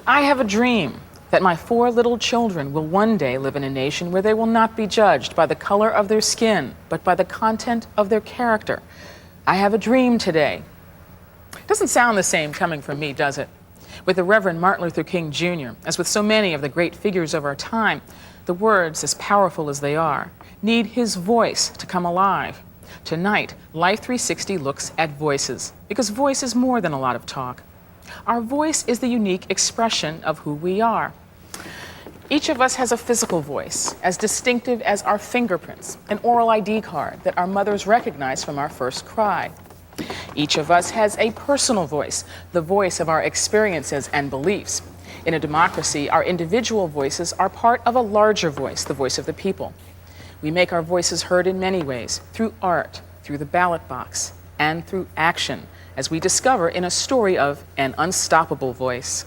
I have a dream that my 4 little children will one day live in a nation where they will not be judged by the color of their skin, but by the content of their character. I have a dream today. Doesn't sound the same coming from me, does it? With the Reverend Martin Luther King Jr., as with so many of the great figures of our time, the words, as powerful as they are, need his voice to come alive. Tonight, Life 360 looks at voices, because voice is more than a lot of talk. Our voice is the unique expression of who we are. Each of us has a physical voice, as distinctive as our fingerprints, an oral ID card that our mothers recognize from our first cry. Each of us has a personal voice, the voice of our experiences and beliefs. In a democracy, our individual voices are part of a larger voice, the voice of the people. We make our voices heard in many ways, through art, through the ballot box, and through action, as we discover in a story of an unstoppable voice.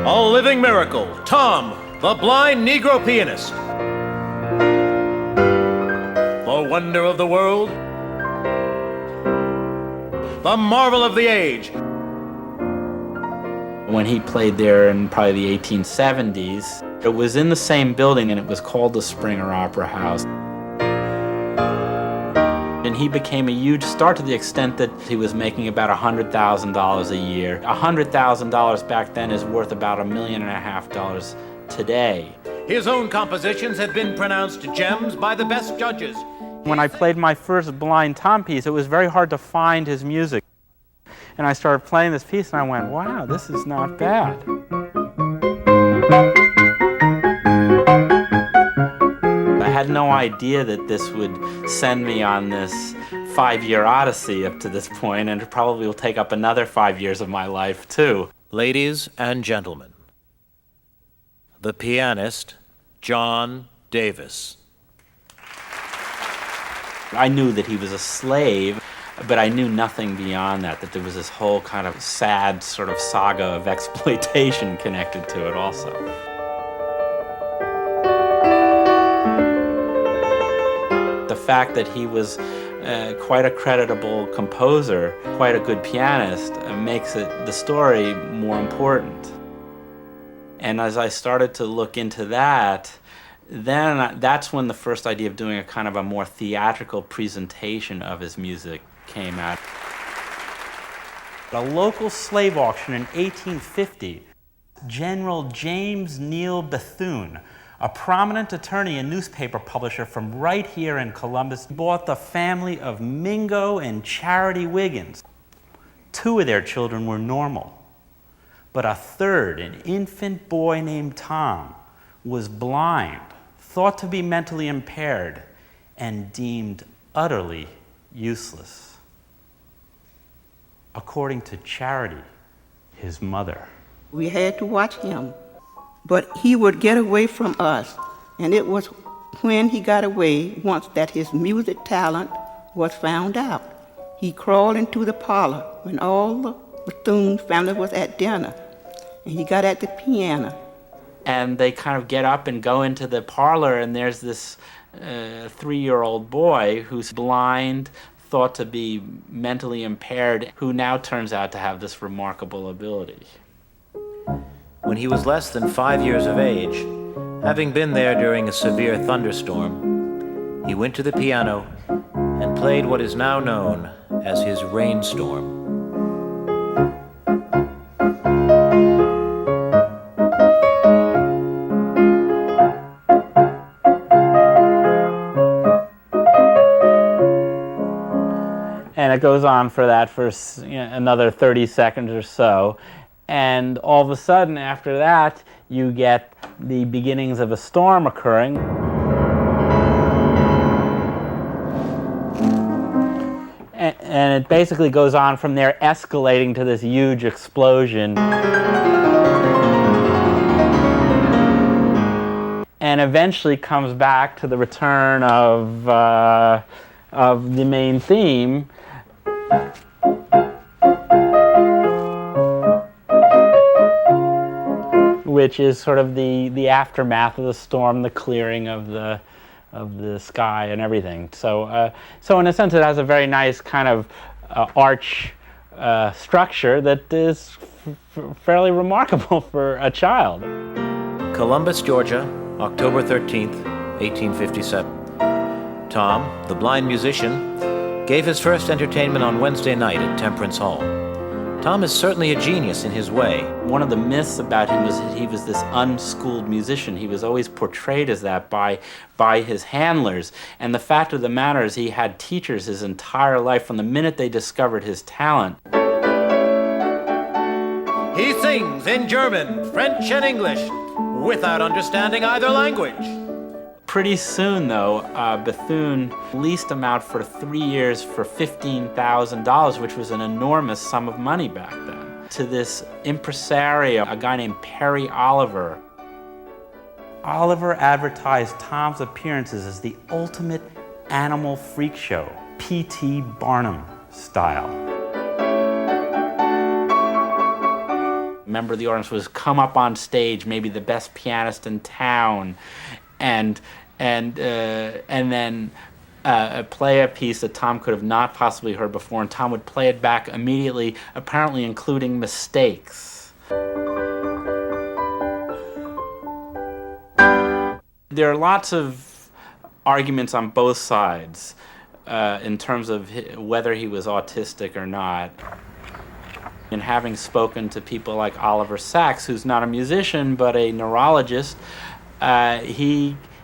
A living miracle, Tom, the blind Negro pianist. The wonder of the world, the marvel of the age. When he played there in probably the 1870s, it was in the same building and it was called the Springer Opera House. And he became a huge star to the extent that he was making about $100,000 a year. $100,000 back then is worth about $1.5 million today. His own compositions have been pronounced gems by the best judges. When I played my first blind Tom piece, it was very hard to find his music. And I started playing this piece and I went, wow, this is not bad. I had no idea that this would send me on this 5-year odyssey up to this point, and it probably will take up another 5 years of my life too. Ladies and gentlemen, the pianist, John Davis. I knew that he was a slave, but I knew nothing beyond that, that there was this whole kind of sad sort of saga of exploitation connected to it also. The fact that he was quite a creditable composer, quite a good pianist, makes the story more important. And as I started to look into that, then that's when the first idea of doing a kind of a more theatrical presentation of his music came out. At a local slave auction in 1850, General James Neal Bethune, a prominent attorney and newspaper publisher from right here in Columbus, bought the family of Mingo and Charity Wiggins. 2 of their children were normal, but a third, an infant boy named Tom, was blind, thought to be mentally impaired, and deemed utterly useless. According to Charity, his mother. We had to watch him, but he would get away from us, and it was when he got away, once that his music talent was found out. He crawled into the parlor when all the Bethune family was at dinner, and he got at the piano. And they kind of get up and go into the parlor, and there's this 3-year-old boy who's blind, thought to be mentally impaired, who now turns out to have this remarkable ability. When he was less than 5 years of age, having been there during a severe thunderstorm, he went to the piano and played what is now known as his rainstorm. And it goes on for that for another 30 seconds or so. And all of a sudden, after that, you get the beginnings of a storm occurring. And it basically goes on from there, escalating to this huge explosion. and eventually comes back to the return of the main theme. Which is sort of the aftermath of the storm, the clearing of the sky and everything. So in a sense, it has a very nice kind of arch structure that is fairly remarkable for a child. Columbus, Georgia, October 13th, 1857. Tom, the blind musician, gave his first entertainment on Wednesday night at Temperance Hall. Tom is certainly a genius in his way. One of the myths about him was that he was this unschooled musician. He was always portrayed as that by his handlers. And the fact of the matter is he had teachers his entire life from the minute they discovered his talent. He sings in German, French, and English without understanding either language. Pretty soon, though, Bethune leased him out for 3 years for $15,000, which was an enormous sum of money back then, to this impresario, a guy named Perry Oliver. Oliver advertised Tom's appearances as the ultimate animal freak show, P.T. Barnum style. A member of the audience was come up on stage, maybe the best pianist in town, and then play a piece that Tom could have not possibly heard before, and Tom would play it back immediately, apparently including mistakes. There are lots of arguments on both sides in terms of whether he was autistic or not. And having spoken to people like Oliver Sacks, who's not a musician but a neurologist,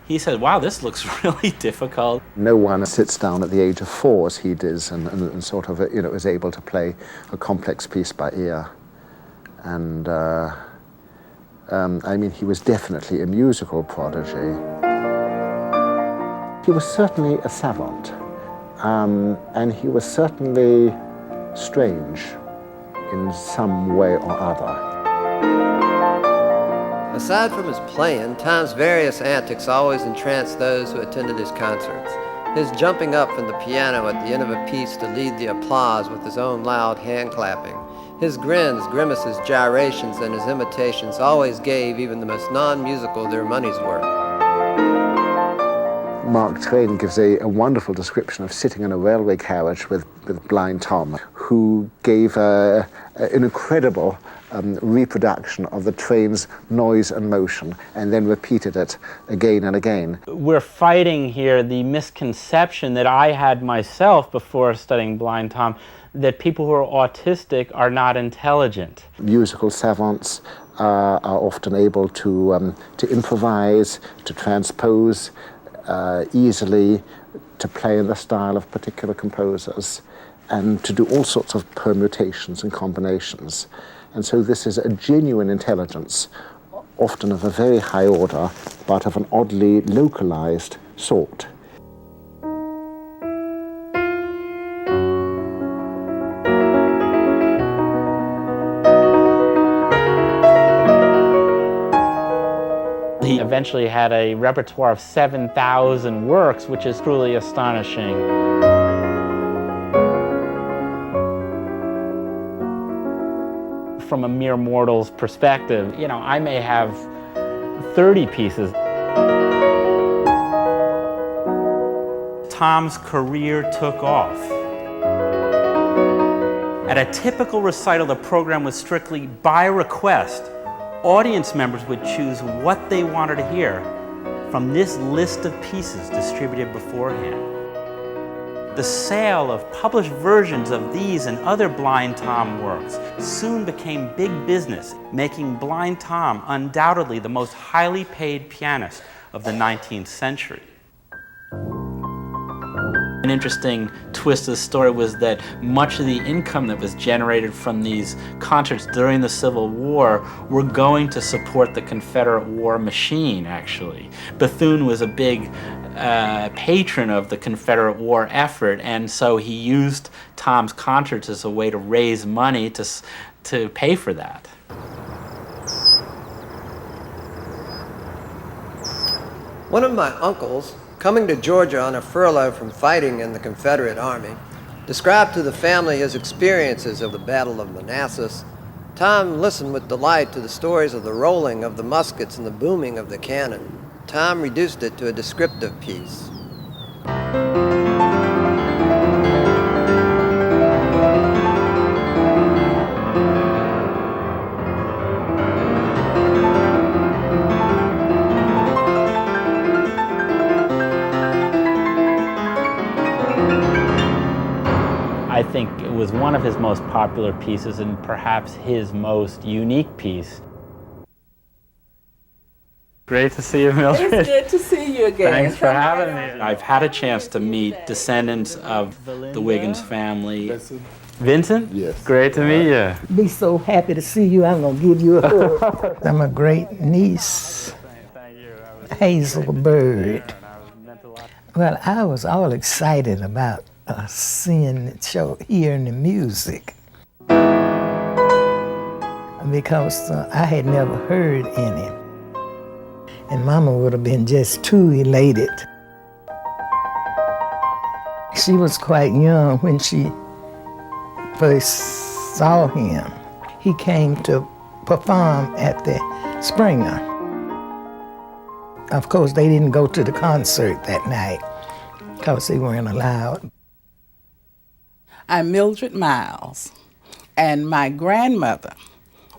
he said, wow, this looks really difficult. No one sits down at the age of 4 as he does and sort of, is able to play a complex piece by ear. And he was definitely a musical prodigy. He was certainly a savant, and he was certainly strange in some way or other. Aside from his playing, Tom's various antics always entranced those who attended his concerts. His jumping up from the piano at the end of a piece to lead the applause with his own loud hand clapping, his grins, grimaces, gyrations, and his imitations always gave even the most non-musical their money's worth. Mark Twain gives a wonderful description of sitting in a railway carriage with blind Tom, who gave an incredible reproduction of the train's noise and motion, and then repeated it again and again. We're fighting here the misconception that I had myself before studying blind Tom, that people who are autistic are not intelligent. Musical savants are often able to improvise, to transpose easily, to play in the style of particular composers, and to do all sorts of permutations and combinations. And so this is a genuine intelligence, often of a very high order, but of an oddly localized sort. He eventually had a repertoire of 7,000 works, which is truly astonishing. From a mere mortal's perspective, I may have 30 pieces. Tom's career took off. At a typical recital, the program was strictly by request. Audience members would choose what they wanted to hear from this list of pieces distributed beforehand. The sale of published versions of these and other Blind Tom works soon became big business, making Blind Tom undoubtedly the most highly paid pianist of the 19th century. An interesting twist of the story was that much of the income that was generated from these concerts during the Civil War were going to support the Confederate war machine, actually. Bethune was a big patron of the Confederate war effort, and so he used Tom's concerts as a way to raise money to pay for that. One of my uncles, coming to Georgia on a furlough from fighting in the Confederate Army, described to the family his experiences of the Battle of Manassas. Tom listened with delight to the stories of the rolling of the muskets and the booming of the cannon. Tom reduced it to a descriptive piece. I think it was one of his most popular pieces and perhaps his most unique piece. Great to see you, Mildred. It's good to see you again. Thanks for having me. I've had a chance to meet descendants of the Wiggins family. Vincent? Yes. Great to meet you. Be so happy to see you. I'm gonna give you a hug. I'm a great niece, Hazel Bird. Well, I was all excited about seeing the show, hearing the music, because I had never heard any. And Mama would have been just too elated. She was quite young when she first saw him. He came to perform at the Springer. Of course, they didn't go to the concert that night because they weren't allowed. I'm Mildred Miles, and my grandmother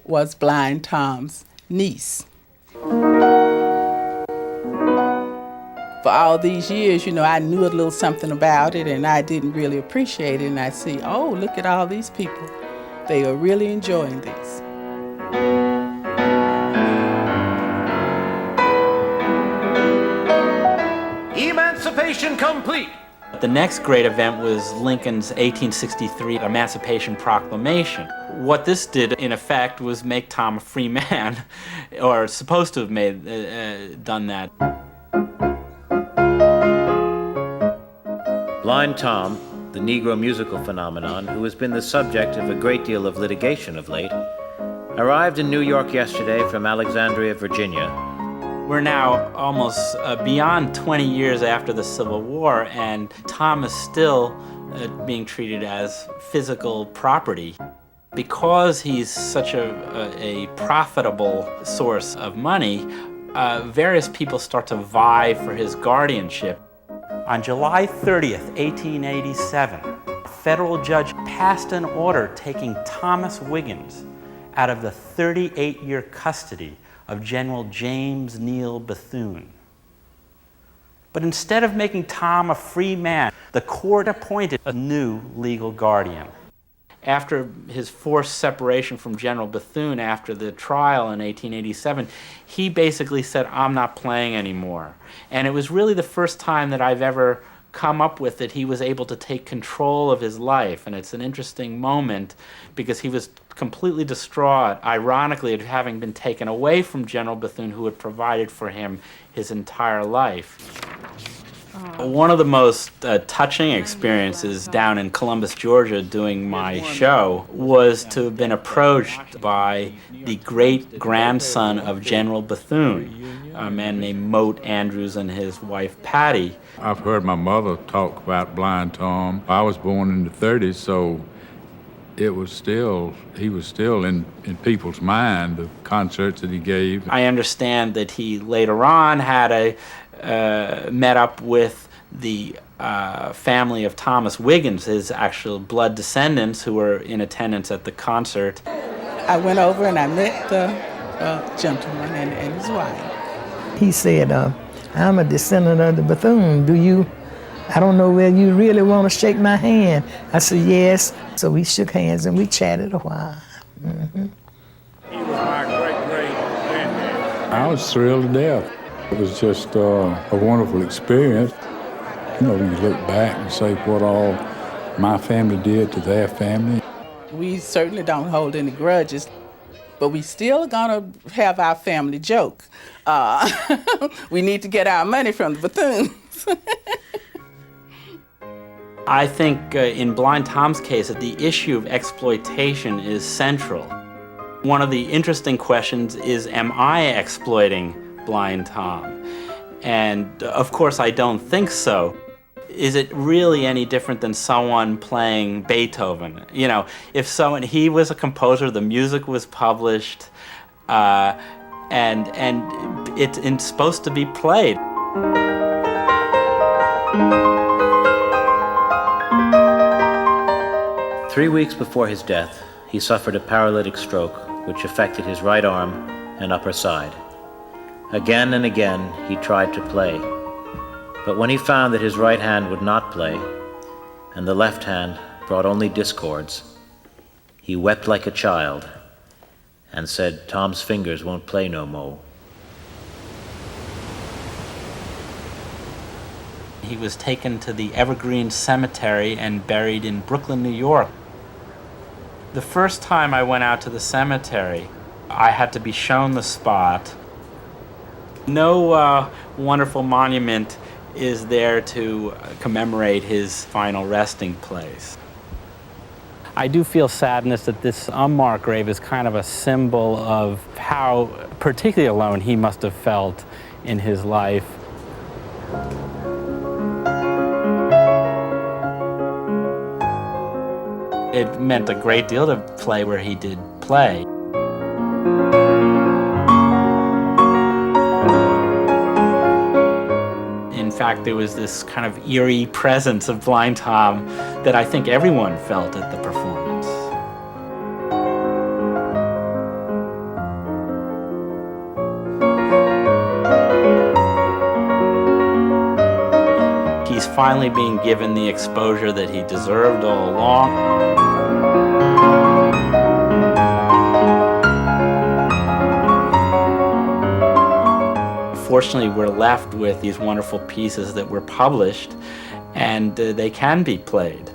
was Blind Tom's niece. For all these years, you know, I knew a little something about it, and I didn't really appreciate it. And I see, oh, look at all these people. They are really enjoying this. Emancipation complete! The next great event was Lincoln's 1863 Emancipation Proclamation. What this did, in effect, was make Tom a free man, or supposed to have done that. Blind Tom, the Negro musical phenomenon, who has been the subject of a great deal of litigation of late, arrived in New York yesterday from Alexandria, Virginia. We're now almost beyond 20 years after the Civil War, and Tom is still being treated as physical property. Because he's such a profitable source of money, various people start to vie for his guardianship. On July 30th, 1887, a federal judge passed an order taking Thomas Wiggins out of the 38-year custody of General James Neal Bethune. But instead of making Tom a free man, the court appointed a new legal guardian. After his forced separation from General Bethune after the trial in 1887, he basically said, I'm not playing anymore. And it was really the first time that I've ever come up with that he was able to take control of his life. And it's an interesting moment because he was completely distraught, ironically, at having been taken away from General Bethune, who had provided for him his entire life. One of the most touching experiences down in Columbus, Georgia, doing my show was to have been approached by the great-grandson of General Bethune, a man named Moat Andrews and his wife Patty. I've heard my mother talk about Blind Tom. I was born in the 30s, so he was still in people's mind, the concerts that he gave. I understand that he later on had met up with the family of Thomas Wiggins, his actual blood descendants, who were in attendance at the concert. I went over and I met the gentleman and his wife. He said, I'm a descendant of the Bethune. I don't know whether you really want to shake my hand. I said, yes. So we shook hands and we chatted a while. Mm-hmm. He was my great-great-granddad. I was thrilled to death. It was just a wonderful experience. You know, you look back and say what all my family did to their family. We certainly don't hold any grudges, but we still are gonna have our family joke. We need to get our money from the Bethunes. I think in Blind Tom's case, the issue of exploitation is central. One of the interesting questions is, am I exploiting Blind Tom? And of course, I don't think so. Is it really any different than someone playing Beethoven? You know, if he was a composer, the music was published, and it's supposed to be played. Three weeks before his death, he suffered a paralytic stroke which affected his right arm and upper side. Again and again he tried to play, but when he found that his right hand would not play, and the left hand brought only discords, he wept like a child and said, "Tom's fingers won't play no mo'." He was taken to the Evergreen Cemetery and buried in Brooklyn, New York. The first time I went out to the cemetery, I had to be shown the spot. No wonderful monument is there to commemorate his final resting place. I do feel sadness that this unmarked grave is kind of a symbol of how particularly alone he must have felt in his life. It meant a great deal to play where he did play. In fact, there was this kind of eerie presence of Blind Tom that I think everyone felt at the performance. He's finally being given the exposure that he deserved all along. Fortunately, we're left with these wonderful pieces that were published, and they can be played.